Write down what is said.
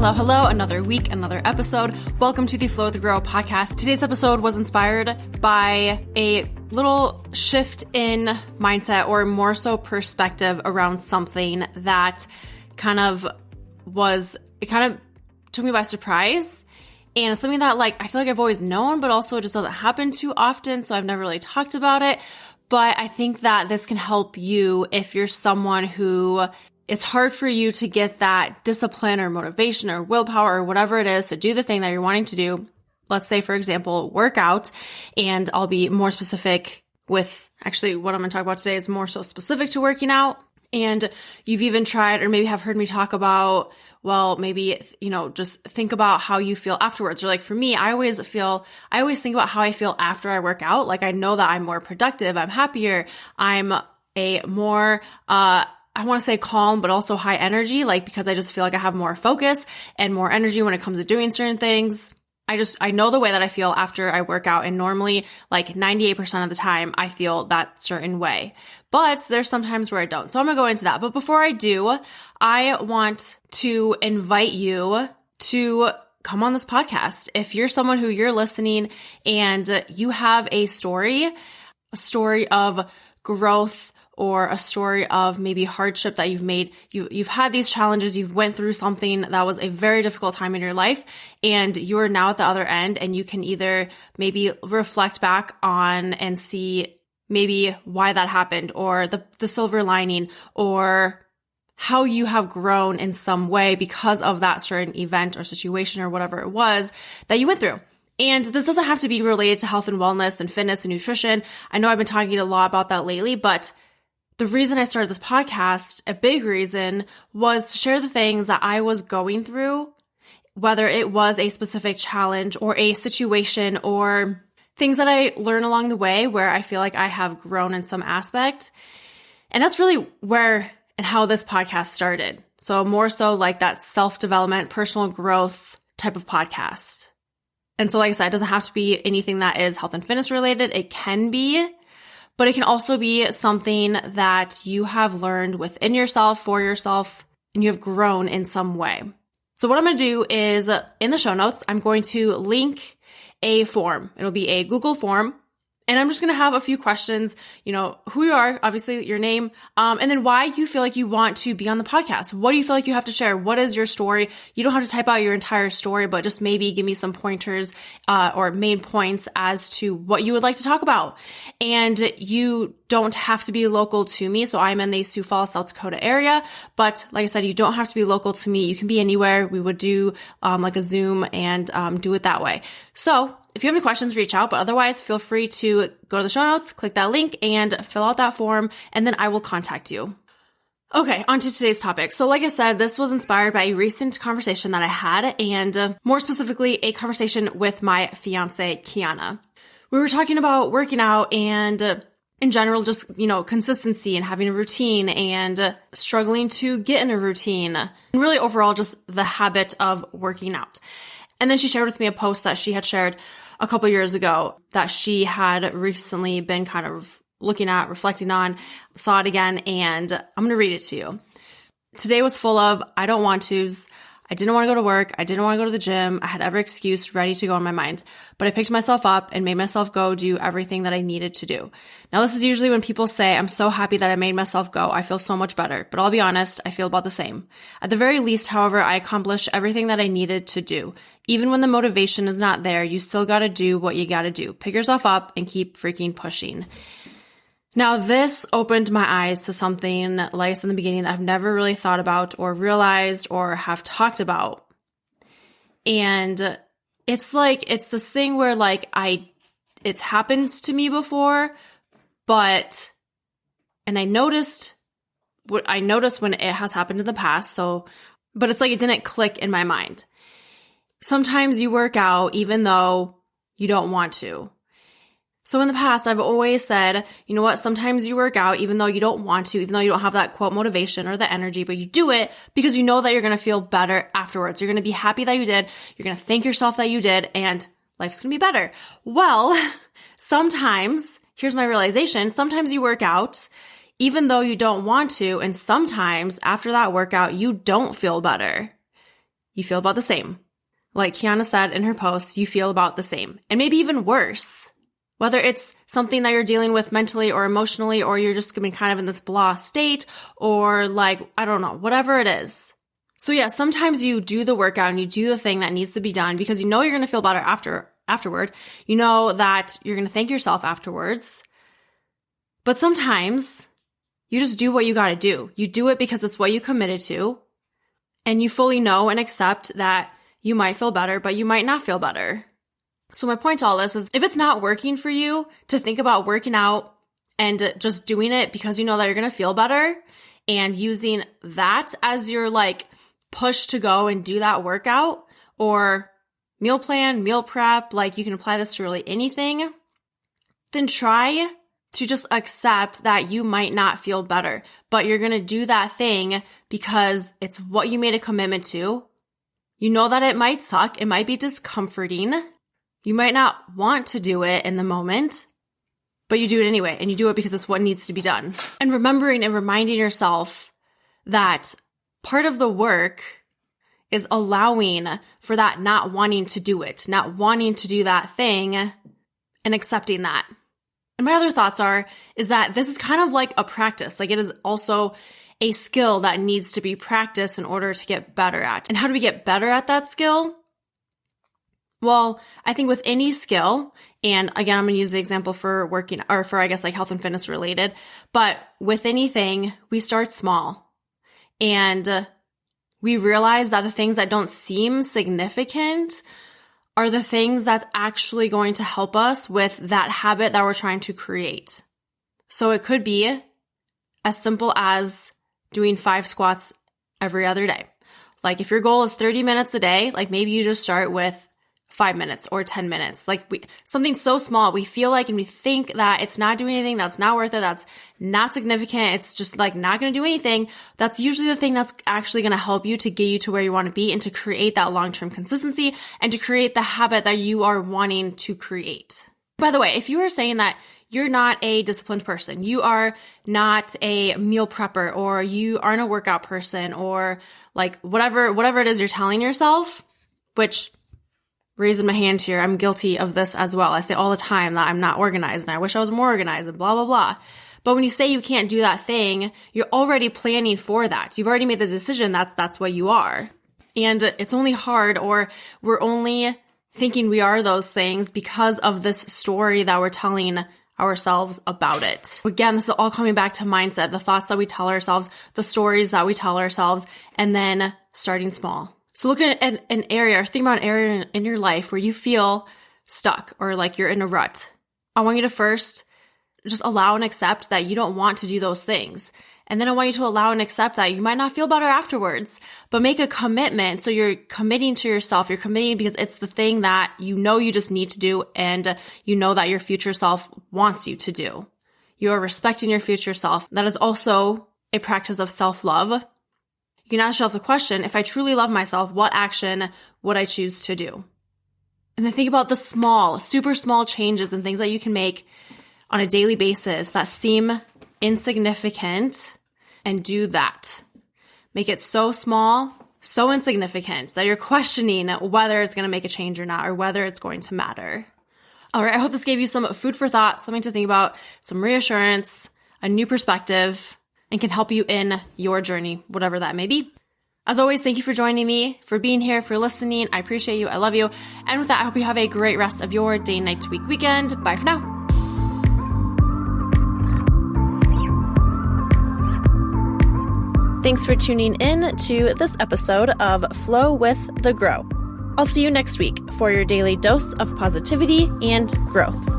Hello, hello. Another week, another episode. Welcome to the Flow with Grow podcast. Today's episode was inspired by a little shift in mindset, or more so perspective, around something that it kind of took me by surprise. And it's something that I feel like I've always known, but also it just doesn't happen too often. So I've never really talked about it. But I think that this can help you if you're someone who it's hard for you to get that discipline or motivation or willpower or whatever it is to do the thing that you're wanting to do. Let's say, for example, workout. And I'll be more specific with actually what I'm going to talk about today is more so specific to working out. And you've even tried or maybe have heard me talk about, well, maybe, just think about how you feel afterwards. Or for me, I always think about how I feel after I work out. I know that I'm more productive, I'm happier, I'm a more, I want to say calm, but also high energy, because I just feel like I have more focus and more energy when it comes to doing certain things. I know the way that I feel after I work out, and normally 98% of the time I feel that certain way, but there's some times where I don't. So I'm going to go into that. But before I do, I want to invite you to come on this podcast. If you're someone who you're listening and you have a story of growth, or a story of maybe hardship that you've made, you've had these challenges, you've went through something that was a very difficult time in your life, and you are now at the other end, and you can either maybe reflect back on and see maybe why that happened, or the silver lining, or how you have grown in some way because of that certain event or situation or whatever it was that you went through. And this doesn't have to be related to health and wellness and fitness and nutrition. I know I've been talking a lot about that lately, but the reason I started this podcast, a big reason, was to share the things that I was going through, whether it was a specific challenge or a situation or things that I learned along the way where I feel like I have grown in some aspect. And that's really where and how this podcast started. So more so that self-development, personal growth type of podcast. And so like I said, it doesn't have to be anything that is health and fitness related. It can be, but it can also be something that you have learned within yourself, for yourself, and you have grown in some way. So what I'm going to do is in the show notes, I'm going to link a form. It'll be a Google form. And I'm just going to have a few questions, who you are, obviously your name, and then why you feel like you want to be on the podcast. What do you feel like you have to share? What is your story? You don't have to type out your entire story, but just maybe give me some pointers, or main points as to what you would like to talk about. And you don't have to be local to me. So I'm in the Sioux Falls, South Dakota area, but like I said, you don't have to be local to me. You can be anywhere. We would do, a Zoom and, do it that way. So if you have any questions, reach out, but otherwise feel free to go to the show notes, click that link and fill out that form, and then I will contact you. Okay, on to today's topic. So like I said, this was inspired by a recent conversation that I had, and more specifically, a conversation with my fiance, Kiana. We were talking about working out and in general, just, consistency and having a routine and struggling to get in a routine, and really overall just the habit of working out. And then she shared with me a post that she had shared a couple years ago that she had recently been kind of looking at, reflecting on, saw it again, and I'm going to read it to you. Today was full of I don't want to's. I didn't want to go to work. I didn't want to go to the gym. I had every excuse ready to go in my mind, but I picked myself up and made myself go do everything that I needed to do. Now, this is usually when people say, I'm so happy that I made myself go. I feel so much better, but I'll be honest, I feel about the same. At the very least, however, I accomplished everything that I needed to do. Even when the motivation is not there, you still got to do what you got to do. Pick yourself up and keep freaking pushing. Now, this opened my eyes to something, like I said in the beginning, that I've never really thought about or realized or have talked about. And it's this thing where it's happened to me before, and I noticed when it has happened in the past. But it's it didn't click in my mind. Sometimes you work out even though you don't want to. So in the past, I've always said, you know what, sometimes you work out even though you don't want to, even though you don't have that quote motivation or the energy, but you do it because you know that you're going to feel better afterwards. You're going to be happy that you did. You're going to thank yourself that you did, and life's going to be better. Well, sometimes, here's my realization, sometimes you work out even though you don't want to, and sometimes after that workout, you don't feel better. you feel about the same. Like Kiana said in her post, you feel about the same, and maybe even worse. Whether it's something that you're dealing with mentally or emotionally, or you're just going to be kind of in this blah state, or like, I don't know, whatever it is. So yeah, sometimes you do the workout and you do the thing that needs to be done because you know you're going to feel better afterward. You know that you're going to thank yourself afterwards. But sometimes you just do what you got to do. You do it because it's what you committed to, and you fully know and accept that you might feel better, but you might not feel better. So my point to all this is, if it's not working for you to think about working out and just doing it because you know that you're going to feel better, and using that as your like push to go and do that workout, or meal plan, meal prep, like you can apply this to really anything, then try to just accept that you might not feel better, but you're going to do that thing because it's what you made a commitment to. You know that it might suck. It might be discomforting. You might not want to do it in the moment, but you do it anyway, and you do it because it's what needs to be done. And remembering and reminding yourself that part of the work is allowing for that not wanting to do it, not wanting to do that thing, and accepting that. And my other thoughts is that this is kind of like a practice. Like, it is also a skill that needs to be practiced in order to get better at. And how do we get better at that skill? Well, I think with any skill, and again, I'm going to use the example for working, or for, I guess, like health and fitness related, but with anything, we start small. And we realize that the things that don't seem significant are the things that's actually going to help us with that habit that we're trying to create. So it could be as simple as doing 5 squats every other day. Like if your goal is 30 minutes a day, like maybe you just start with 5 minutes or 10 minutes, like something so small. We feel like, and we think that it's not doing anything, that's not worth it, that's not significant, it's just like not going to do anything. That's usually the thing that's actually going to help you to get you to where you want to be, and to create that long-term consistency, and to create the habit that you are wanting to create. By the way, if you are saying that you're not a disciplined person, you are not a meal prepper, or you aren't a workout person, or like whatever it is you're telling yourself, which, raising my hand here, I'm guilty of this as well. I say all the time that I'm not organized and I wish I was more organized and blah, blah, blah. But when you say you can't do that thing, you're already planning for that. You've already made the decision that's what you are. And it's only hard, or we're only thinking we are those things because of this story that we're telling ourselves about it. Again, this is all coming back to mindset, the thoughts that we tell ourselves, the stories that we tell ourselves, and then starting small. So look at an area, or think about an area in your life where you feel stuck, or like you're in a rut. I want you to first just allow and accept that you don't want to do those things. And then I want you to allow and accept that you might not feel better afterwards, but make a commitment. So you're committing to yourself. You're committing because it's the thing that you know you just need to do, and you know that your future self wants you to do. You are respecting your future self. That is also a practice of self-love. You can ask yourself the question, if I truly love myself, what action would I choose to do? And then think about the small, super small changes and things that you can make on a daily basis that seem insignificant, and do that. Make it so small, so insignificant that you're questioning whether it's going to make a change or not, or whether it's going to matter. All right, I hope this gave you some food for thought, something to think about, some reassurance, a new perspective, and can help you in your journey, whatever that may be. As always, thank you for joining me, for being here, for listening. I appreciate you. I love you. And with that, I hope you have a great rest of your day, night to week, weekend. Bye for now. Thanks for tuning in to this episode of Flow with the Grow. I'll see you next week for your daily dose of positivity and growth.